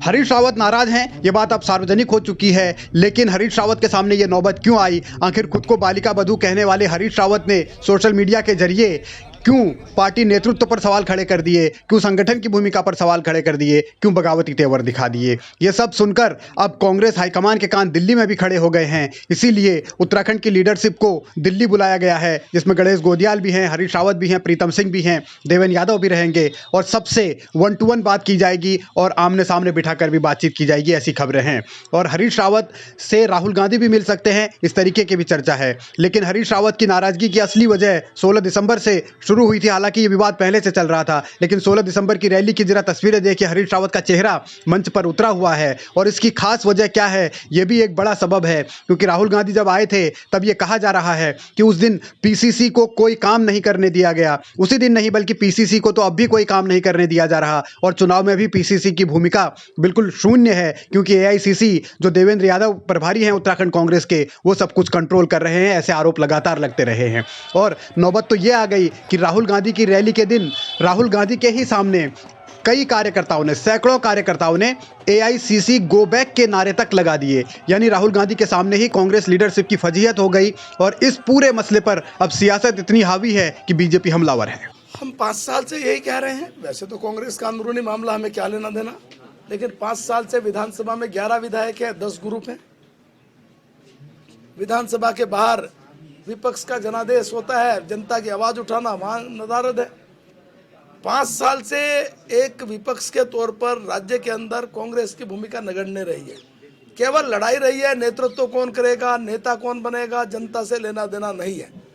हरीश रावत नाराज हैं, ये बात अब सार्वजनिक हो चुकी है। लेकिन हरीश रावत के सामने ये नौबत क्यों आई? आखिर खुद को बालिका बधू कहने वाले हरीश रावत ने सोशल मीडिया के जरिए क्यों पार्टी नेतृत्व पर सवाल खड़े कर दिए, क्यों संगठन की भूमिका पर सवाल खड़े कर दिए, क्यों बगावती तेवर दिखा दिए? ये सब सुनकर अब कांग्रेस हाईकमान के कान दिल्ली में भी खड़े हो गए हैं। इसीलिए उत्तराखंड की लीडरशिप को दिल्ली बुलाया गया है, जिसमें गणेश गोदियाल भी हैं, हरीश रावत भी हैं, प्रीतम सिंह भी हैं, देवेंद्र यादव भी रहेंगे और सबसे 1 to 1 बात की जाएगी और आमने सामने बिठाकर भी बातचीत की जाएगी, ऐसी खबरें हैं। और हरीश रावत से राहुल गांधी भी मिल सकते हैं, इस तरीके की भी चर्चा है। लेकिन हरीश रावत की नाराजगी की असली वजह 16 दिसंबर से शुरू हुई थी। हालांकि ये विवाद पहले से चल रहा था, लेकिन 16 दिसंबर की रैली की जरा तस्वीरें देखिए, हरीश रावत का चेहरा मंच पर उतरा हुआ है। और इसकी खास वजह क्या है, ये भी एक बड़ा सबब है, क्योंकि राहुल गांधी जब आए थे तब ये कहा जा रहा है कि उस दिन पीसीसी को कोई काम नहीं करने दिया गया। उसी दिन नहीं बल्कि पीसीसी को तो अब भी कोई काम नहीं करने दिया जा रहा, और चुनाव में भी पीसीसी की भूमिका बिल्कुल शून्य है, क्योंकि एआईसीसी जो देवेंद्र यादव प्रभारी हैं उत्तराखंड कांग्रेस के, वो सब कुछ कंट्रोल कर रहे हैं। ऐसे आरोप लगातार लगते रहे हैं। और नौबत तो ये आ गई कि राहुल गांधी की रैली के दिन राहुल गांधी के ही सामने कई कार्यकर्ताओं ने, सैकड़ों कार्यकर्ताओं ने एआईसीसी गो बैक के नारे तक लगा दिए। यानी राहुल गांधी के सामने ही कांग्रेस लीडरशिप की फजीहत हो गई। और इस पूरे मसले पर अब सियासत इतनी हावी है कि बीजेपी हमलावर है। हम 5 साल से यही कह रहे हैं। वैसे तो कांग्रेस का अंदरूनी मामला हमें क्या लेना देना, लेकिन 5 साल से विधानसभा में 11 विधायक है, 10 ग्रुप हैं। विधानसभा के बाहर विपक्ष का जनादेश होता है, जनता की आवाज उठाना वहां नदारद है। 5 साल से एक विपक्ष के तौर पर राज्य के अंदर कांग्रेस की भूमिका नगण्य रही है। केवल लड़ाई रही है, नेतृत्व कौन करेगा, नेता कौन बनेगा, जनता से लेना देना नहीं है।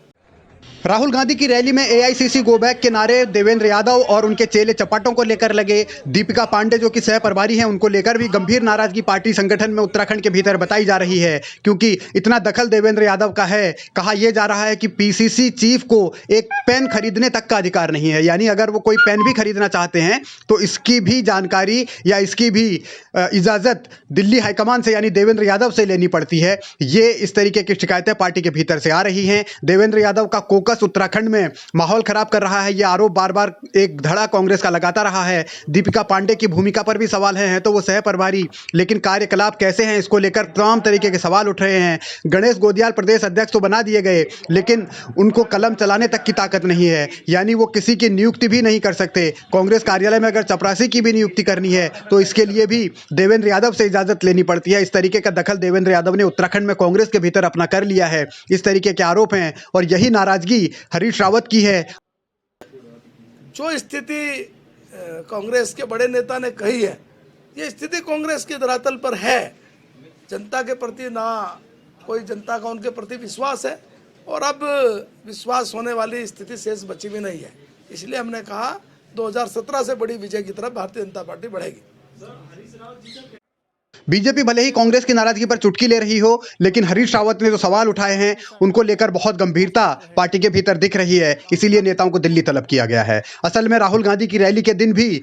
राहुल गांधी की रैली में एआईसीसी गो बैक के नारे देवेंद्र यादव और उनके चेले चपाटों को लेकर लगे। दीपिका पांडे जो कि सह प्रभारी हैं, उनको लेकर भी गंभीर नाराजगी पार्टी संगठन में उत्तराखंड के भीतर बताई जा रही है, क्योंकि इतना दखल देवेंद्र यादव का है। कहा यह जा रहा है कि पीसीसी चीफ को एक पेन खरीदने तक का अधिकार नहीं है। यानी अगर वो कोई पेन भी खरीदना चाहते हैं तो इसकी भी जानकारी या इसकी भी इजाजत दिल्ली हाईकमान से यानी देवेंद्र यादव से लेनी पड़ती है। ये इस तरीके की शिकायतें पार्टी के भीतर से आ रही हैं। देवेंद्र यादव का कोकस उत्तराखंड में माहौल खराब कर रहा है, यह आरोप बार बार एक धड़ा कांग्रेस का लगाता रहा है। दीपिका पांडे की भूमिका पर भी सवाल हैं तो वो सह प्रभारी, लेकिन कार्यकलाप कैसे हैं इसको लेकर तमाम तरीके के सवाल उठ रहे हैं। गणेश गोदियाल प्रदेश अध्यक्ष तो बना दिए गए, लेकिन उनको कलम चलाने तक की ताकत नहीं है। यानी वो किसी की नियुक्ति भी नहीं कर सकते। कांग्रेस कार्यालय में अगर चपरासी की भी नियुक्ति करनी है तो इसके लिए भी देवेंद्र यादव से इजाजत लेनी पड़ती है। इस तरीके का दखल देवेंद्र यादव ने उत्तराखंड में कांग्रेस के भीतर अपना कर लिया है। इस तरीके के आरोप हैं और यही नाराजगी हरीश रावत की है। जो स्थिति कांग्रेस के बड़े नेता ने कही है, ये स्थिति कांग्रेस के धरातल पर है। जनता के प्रति ना कोई जनता का उनके प्रति विश्वास है, और अब विश्वास होने वाली स्थिति शेष बची भी नहीं है। इसलिए हमने कहा 2017 से बड़ी विजय की तरफ भारतीय जनता पार्टी बढ़ेगी। बीजेपी भले ही कांग्रेस की नाराजगी पर चुटकी ले रही हो, लेकिन हरीश रावत ने जो सवाल उठाए हैं उनको लेकर बहुत गंभीरता पार्टी के भीतर दिख रही है। इसीलिए नेताओं को दिल्ली तलब किया गया है। असल में राहुल गांधी की रैली के दिन भी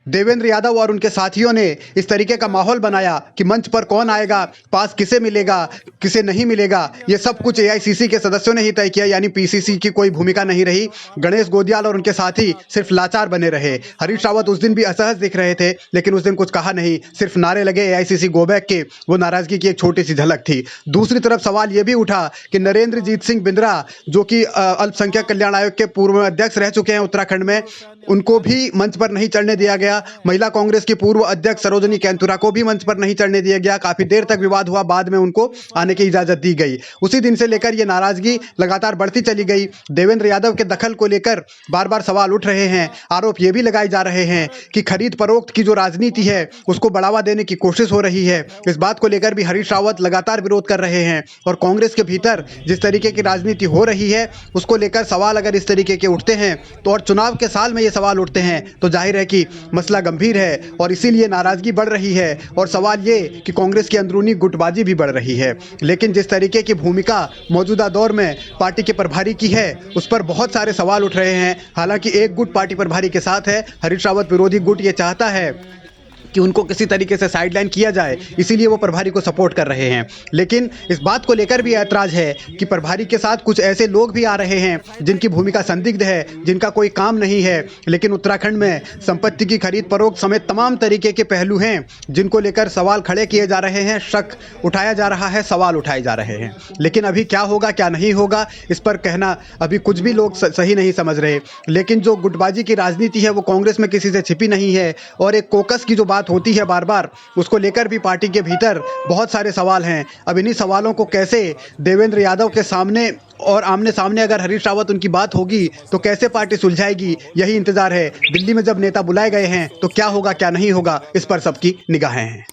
देवेंद्र यादव और उनके साथियों ने इस तरीके का माहौल बनाया कि मंच पर कौन आएगा, पास किसे मिलेगा, किसे नहीं मिलेगा, ये सब कुछ एआईसीसी के सदस्यों ने ही तय किया। यानी पीसीसी की कोई भूमिका नहीं रही। गणेश गोदियाल और उनके साथी सिर्फ लाचार बने रहे। हरीश रावत उस दिन भी असहज दिख रहे थे, लेकिन उस दिन कुछ कहा नहीं, सिर्फ नारे लगे एआईसीसी गो बैक के। वो नाराजगी की एक छोटी सी झलक थी। दूसरी तरफ सवाल ये भी उठा कि नरेंद्रजीत सिंह बिंद्रा जो कि अल्पसंख्यक कल्याण आयोग के पूर्व अध्यक्ष रह चुके हैं उत्तराखंड में, उनको भी मंच पर नहीं चढ़ने दिया गया। महिला कांग्रेस की पूर्व अध्यक्ष सरोजनी कैंतुरा को भी मंच पर नहीं चढ़ने दिया गया। काफी देर तक विवाद हुआ, बाद में उनको आने की इजाजत दी गई। उसी दिन से लेकर ये नाराजगी लगातार बढ़ती चली गई। देवेंद्र यादव के दखल को लेकर बार बार सवाल उठ रहे हैं। आरोप ये भी लगाए जा रहे हैं कि खरीद फरोख्त की जो राजनीति है उसको बढ़ावा देने की कोशिश हो रही है। इस बात को लेकर भी हरीश रावत लगातार विरोध कर रहे हैं। और कांग्रेस के भीतर जिस तरीके की राजनीति हो रही है उसको लेकर सवाल अगर इस तरीके के उठते हैं तो, और चुनाव के साल में ये सवाल उठते हैं, तो जाहिर है कि मसला गंभीर है और इसीलिए नाराजगी बढ़ रही है। और सवाल ये कि कांग्रेस की अंदरूनी गुटबाजी भी बढ़ रही है। लेकिन जिस तरीके की भूमिका मौजूदा दौर में पार्टी के प्रभारी की है उस पर बहुत सारे सवाल उठ रहे हैं। हालांकि एक गुट पार्टी प्रभारी के साथ है। हरीश रावत विरोधी गुट ये चाहता है कि उनको किसी तरीके से साइडलाइन किया जाए, इसीलिए वो प्रभारी को सपोर्ट कर रहे हैं। लेकिन इस बात को लेकर भी ऐतराज़ है कि प्रभारी के साथ कुछ ऐसे लोग भी आ रहे हैं जिनकी भूमिका संदिग्ध है, जिनका कोई काम नहीं है। लेकिन उत्तराखंड में संपत्ति की खरीद फरोख्त समेत तमाम तरीके के पहलू हैं जिनको लेकर सवाल खड़े किए जा रहे हैं, शक उठाया जा रहा है, सवाल उठाए जा रहे हैं। लेकिन अभी क्या होगा क्या नहीं होगा, इस पर कहना अभी कुछ भी लोग सही नहीं समझ रहे। लेकिन जो गुटबाजी की राजनीति है वो कांग्रेस में किसी से छिपी नहीं है, और एक कोकस की जो बात होती है बार बार, उसको लेकर भी पार्टी के भीतर बहुत सारे सवाल हैं। अब इन्हीं सवालों को कैसे देवेंद्र यादव के सामने और आमने सामने अगर हरीश रावत उनकी बात होगी तो कैसे पार्टी सुलझाएगी, यही इंतजार है। दिल्ली में जब नेता बुलाए गए हैं तो क्या होगा क्या नहीं होगा, इस पर सबकी निगाहें हैं।